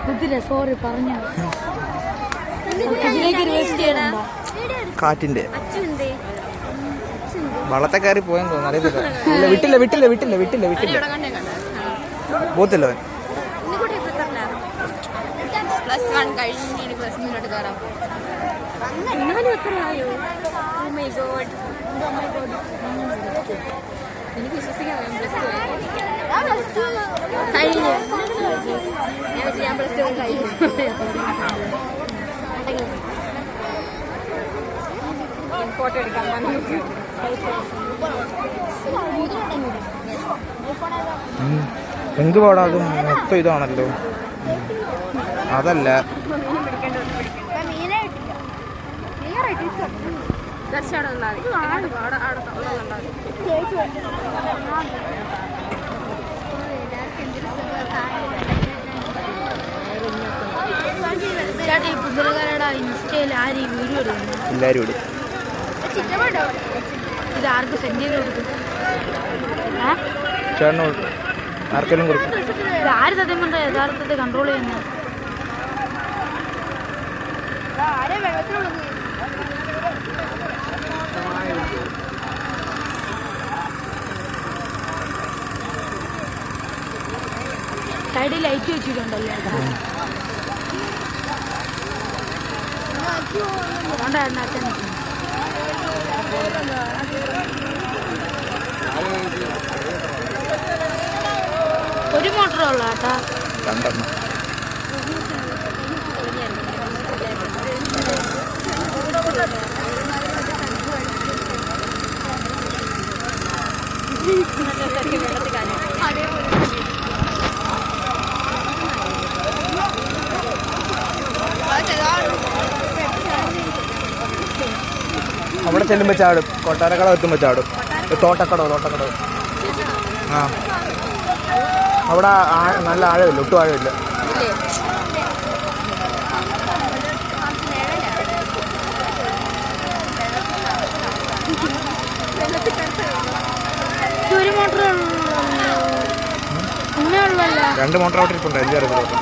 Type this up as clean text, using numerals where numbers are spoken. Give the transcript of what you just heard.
കുതിര സോറി പറഞ്ഞ കാറ്റിന്റെ വള്ളത്തെ കയറി പോയെന്ന് തോന്നുന്നു, അറിയത്തില്ല. വിട്ടില്ല വിട്ടില്ല വിട്ടില്ല വിട്ടില്ല വിട്ടില്ല പോത്തില്ല അവൻ. എനിക്ക് വിശ്വസിക്കാൻ ഞാൻ പ്ലസ് ടു കഴിഞ്ഞു. ഫോട്ടോ എടുക്കാൻ എന്ത് പാടാ, അത് മൊത്തം ഇതാണല്ലോ. അതല്ല എല്ലാരും ഇടും. ഇത് ആർക്ക് സെൻഡ് ചെയ്ത് കൊടുക്കും? ചേട്ടന് ആർക്കെങ്കിലും കൊടുക്കും. ഇത് ആര് സത്യം പറഞ്ഞ യഥാർത്ഥത്തെ കൺട്രോൾ ചെയ്യുന്നത്? സൈഡിൽ ലൈറ്റ് വെച്ചിട്ടുണ്ടല്ലോ. അതുകൊണ്ടാണ് അച്ഛൻ ഒരു മോട്ടറേ ഉള്ളൂ കേട്ടാ. രണ്ടെണ്ണം. അവിടെ ചെല്ലുമ്പോൾ ചാടും, കൊട്ടാരക്കട എത്തുമ്പോൾ ചാടും. തോട്ടക്കടവ് ആ അവിടെ നല്ല ആഴമില്ല, ഒട്ടും ആഴമില്ല. ഒരു മോട്ടറേ ഉള്ളൂ. രണ്ട് മോട്ടർ അവിടെ ഇരിപ്പുണ്ട്, 5-6 കിലോമീറ്റർ.